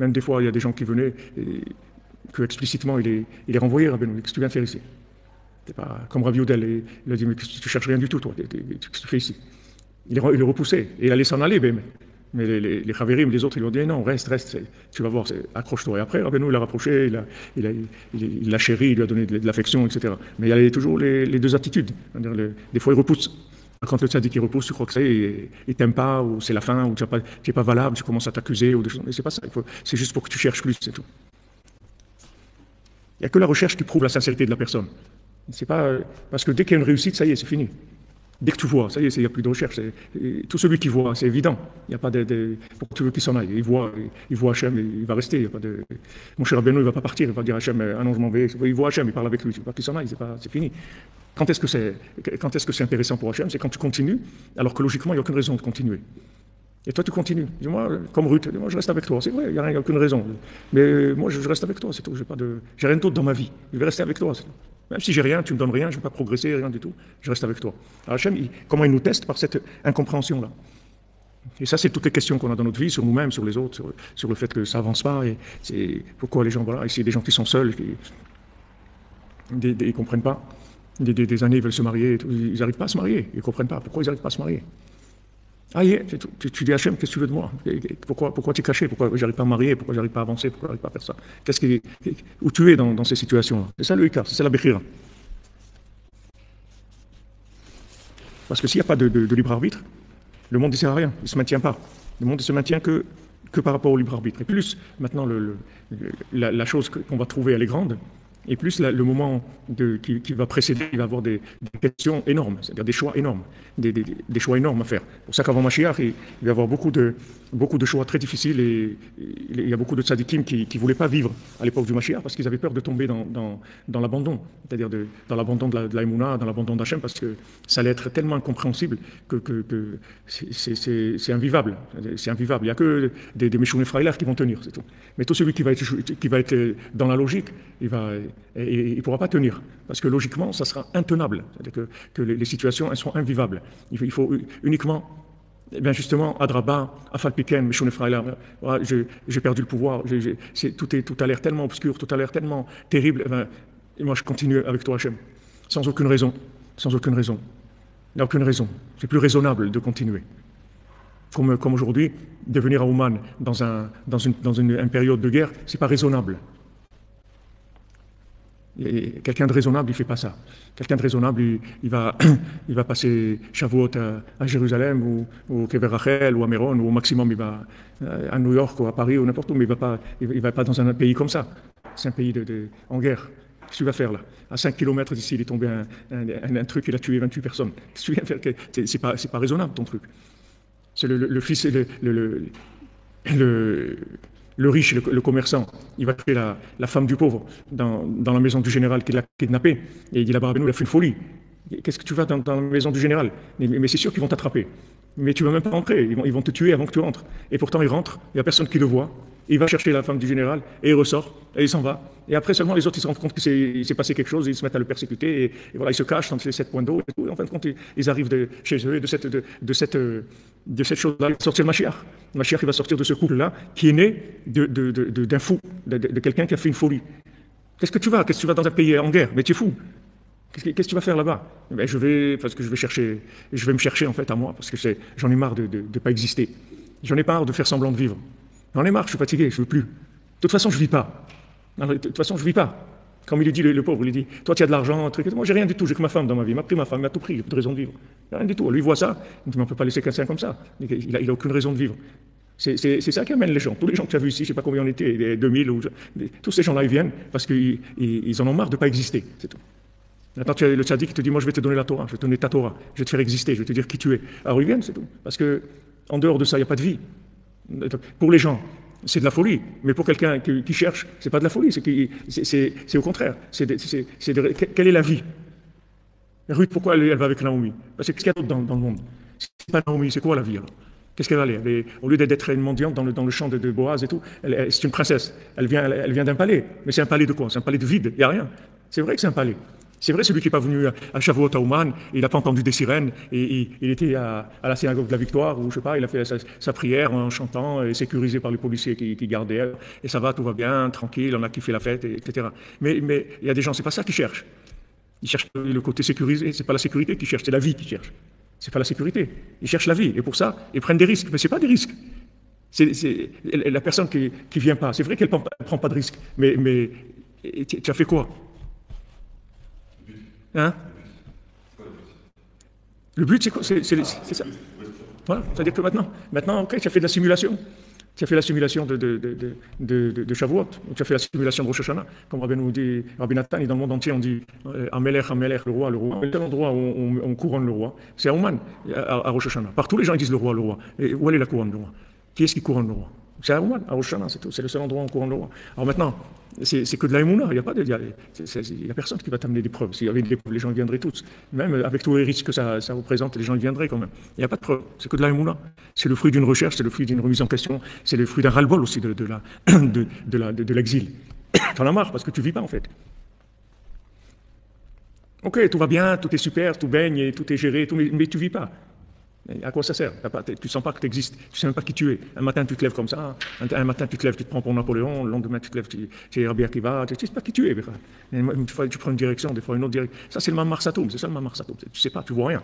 Même des fois, il y a des gens qui venaient et que explicitement il est renvoyé, Rabbeinu. Qu'est-ce que tu viens faire ici? C'est pas comme Rabbi Odel, il a dit, mais tu cherches rien du tout, toi. Qu'est-ce que tu fais ici? Il est repoussé. Et il allait s'en aller, ben. Mais les Chavérim, les autres, ils lui ont dit, non, reste, tu vas voir, accroche-toi. Et après, Rabbeinu, il l'a rapproché, il l'a chéri, il lui a donné de l'affection, etc. Mais il y avait toujours les deux attitudes. Des fois, il repousse. Quand le tzaddik il repousse, tu crois que ça y est, il t'aime pas, ou c'est la fin, ou tu n'es pas valable, tu commences à t'accuser, ou des choses. Mais c'est pas ça. C'est juste pour que tu cherches plus, c'est tout. Il n'y a que la recherche qui prouve la sincérité de la personne. C'est pas parce que dès qu'il y a une réussite, ça y est, c'est fini. Dès que tu vois, ça y est, il n'y a plus de recherche. Tout celui qui voit, c'est évident. Il n'y a pas pour que tu veux qu'il s'en aille. Il voit Hachem, il va rester. Il y a pas de... Mon cher Rabbeinu, il ne va pas partir. Il va dire à Hachem, ah non, je m'en vais. Il voit Hachem, il parle avec lui. Il ne veut pas qu'il s'en aille, c'est fini. Quand est-ce que c'est intéressant pour Hachem? C'est quand tu continues, alors que logiquement, il n'y a aucune raison de continuer. Et toi, tu continues. Dis-moi, comme Ruth, dis-moi, je reste avec toi. C'est vrai, il n'y a aucune raison. Mais moi, je reste avec toi, c'est tout. J'ai rien d'autre dans ma vie. Je vais rester avec toi. Même si j'ai rien, tu ne me donnes rien, je ne vais pas progresser, rien du tout. Je reste avec toi. Alors Hachem, comment il nous teste? Par cette incompréhension-là. Et ça, c'est toutes les questions qu'on a dans notre vie, sur nous-mêmes, sur les autres, sur le fait que ça avance pas. Et c'est pourquoi les gens, voilà, ici, des gens qui sont seuls, ils ne comprennent pas. Des années, ils veulent se marier, et tout. Ils n'arrivent pas à se marier. Ils ne comprennent pas. Pourquoi ils n'arrivent pas à se marier? Ah, tu dis Hachem, qu'est-ce que tu veux de moi? Pourquoi tu es caché? Pourquoi j'arrive pas à me marier? Pourquoi j'arrive pas à avancer? Pourquoi j'arrive pas à faire ça? Où tu es dans ces situations-là? C'est ça le Ika, c'est ça la Bechira. Parce que s'il n'y a pas de libre arbitre, le monde ne sert à rien, il ne se maintient pas. Le monde ne se maintient que par rapport au libre arbitre. Et plus, maintenant, la chose qu'on va trouver, elle est grande. Et plus le moment qui va précéder, il va y avoir des questions énormes, c'est-à-dire des choix énormes, des choix énormes à faire. C'est pour ça qu'avant Mashiach, il va y avoir beaucoup de choix très difficiles et il y a beaucoup de tzadikim qui ne voulaient pas vivre à l'époque du Mashiach parce qu'ils avaient peur de tomber dans l'abandon, c'est-à-dire dans l'abandon de la Emouna, dans l'abandon d'Hachem, parce que ça allait être tellement incompréhensible que c'est invivable. C'est invivable. Il n'y a que des Meshouné Freiler qui vont tenir, c'est tout. Mais tout celui qui va être dans la logique, il ne pourra pas tenir, parce que logiquement, ça sera intenable. C'est-à-dire que les situations, elles sont invivables. Il faut uniquement, eh bien justement, Adraba, Afalpiken, Meshouné Freiler, j'ai perdu le pouvoir, tout a l'air tellement obscur, tout a l'air tellement terrible, et moi je continue avec toi, Hachem, sans aucune raison, sans aucune raison. Il n'y a aucune raison. C'est plus raisonnable de continuer. Comme aujourd'hui, devenir un Ouman dans une période de guerre, ce n'est pas raisonnable. Quelqu'un de raisonnable, il ne fait pas ça. Quelqu'un de raisonnable, il va passer Shavuot à Jérusalem ou au Kever Rachel ou à Méron ou au maximum il va à New York ou à Paris ou n'importe où, mais il va pas dans un pays comme ça. C'est un pays en guerre. Qu'est-ce que tu vas faire là? À 5 km d'ici, il est tombé un truc, il a tué 28 personnes. Qu'est-ce que tu viens faire? C'est pas raisonnable ton truc. C'est le fils, le riche, le commerçant, il va tuer la femme du pauvre dans la maison du général qui l'a kidnappé. Et il dit là-bas, il a fait une folie. Qu'est-ce que tu vas dans la maison du général? Mais c'est sûr qu'ils vont t'attraper. Mais tu ne vas même pas rentrer. Ils vont te tuer avant que tu rentres. Et pourtant, il rentre, il n'y a personne qui le voit. Il va chercher la femme du général et il ressort et il s'en va. Et après seulement les autres ils se rendent compte qu'il s'est passé quelque chose et ils se mettent à le persécuter et voilà, ils se cachent entre les 7 points d'eau. Et en fin de compte, ils arrivent chez eux et de cette chose-là, il va sortir le Mashiach. Le Mashiach, il va sortir de ce couple-là qui est né d'un fou, de quelqu'un qui a fait une folie. Qu'est-ce que tu vas dans un pays en guerre? Mais tu es fou. Qu'est-ce que tu vas faire là-bas? Ben, je vais me chercher en fait à moi, parce que j'en ai marre de ne pas exister. J'en ai marre de faire semblant de vivre. J'en ai marre, je suis fatigué, je ne veux plus. De toute façon, je ne vis pas. Non, de toute façon, je ne vis pas. Comme il lui dit, le pauvre, il lui dit, toi, tu as de l'argent, un truc. Moi, j'ai rien du tout, j'ai que ma femme dans ma vie. Il m'a pris ma femme, il m'a tout pris, il n'a plus de raison de vivre. Il n'a rien du tout. Lui, il voit ça, il dit, mais on ne peut pas laisser quelqu'un comme ça. Il n'a aucune raison de vivre. C'est ça qui amène les gens. Tous les gens que tu as vus ici, je ne sais pas combien on était, 2000, tous ces gens-là, ils viennent parce qu'ils en ont marre de ne pas exister, c'est tout. Maintenant, tu as le tzaddik qui te dit, moi, je vais te donner la Torah, je vais te donner ta Torah, je vais te faire exister, je vais te dire qui tu es. Alors, ils viennent, c'est tout. Parce qu'en dehors de ça, il n'y a pas de vie. Pour les gens, c'est de la folie. Mais pour quelqu'un qui cherche, c'est pas de la folie, c'est au contraire. Quelle est la vie? Ruth, pourquoi elle va avec Naomi? Parce que qu'est-ce qu'il y a d'autre dans le monde? Si c'est pas Naomi, c'est quoi la vie alors? Qu'est-ce qu'elle va aller? Au lieu d'être une mendiante dans le champ de Boaz et tout, c'est une princesse. Elle vient d'un palais. Mais c'est un palais de quoi? C'est un palais de vide, il n'y a rien. C'est vrai que c'est un palais. C'est vrai, celui qui n'est pas venu à Shavuot à Ouman, il n'a pas entendu des sirènes, et il était à la synagogue de la Victoire, ou je sais pas, il a fait sa prière en chantant, et sécurisé par les policiers qui gardaient, et ça va, tout va bien, tranquille, on a kiffé la fête, etc. Mais il y a des gens, c'est pas ça qu'ils cherchent. Ils cherchent le côté sécurisé, c'est pas la sécurité qu'ils cherchent, c'est la vie qu'ils cherchent. C'est pas la sécurité. Ils cherchent la vie, et pour ça, ils prennent des risques, mais c'est pas des risques. La personne qui vient pas, c'est vrai qu'elle prend pas de risques, mais tu as fait quoi? Hein? Le but, c'est quoi? C'est ça. Voilà. C'est-à-dire que maintenant, ok, tu as fait de la simulation. Tu as fait la simulation de Shavuot, tu as fait la simulation de Rosh Hashanah. Comme Rabbi Nathan, et dans le monde entier, on dit Amelech, Amelech, le roi, le roi. Quel endroit où on couronne le roi? C'est à Ouman, à Rosh Hashanah. Partout, les gens disent le roi, le roi. Et où est la couronne du roi? Qui est-ce qui couronne le roi? C'est à Ouman, à Rosh Hashanah, c'est tout. C'est le seul endroit où on couronne le roi. Alors maintenant, c'est que de la émouna, il n'y a personne qui va t'amener des preuves. S'il y avait des preuves, les gens viendraient tous. Même avec tous les risques que ça représente, les gens viendraient quand même. Il n'y a pas de preuves, c'est que de la émouna. C'est le fruit d'une recherche, c'est le fruit d'une remise en question, c'est le fruit d'un ras-le-bol aussi de l'exil. T'en as marre parce que tu vis pas en fait. Ok, tout va bien, tout est super, tout baigne, et tout est géré, mais tu vis pas. À quoi ça sert? Tu sens pas que tu existes, tu sais même pas qui tu es. Un matin tu te lèves comme ça, un matin tu te lèves, tu te prends pour Napoléon, le lendemain tu te lèves, tu es Rabbi Akiva, tu sais pas qui tu es. Une fois tu prends une direction, des fois une autre direction. Ça c'est le Mamar Satoum, c'est ça le Mamar Satoum. Tu sais pas, tu vois rien.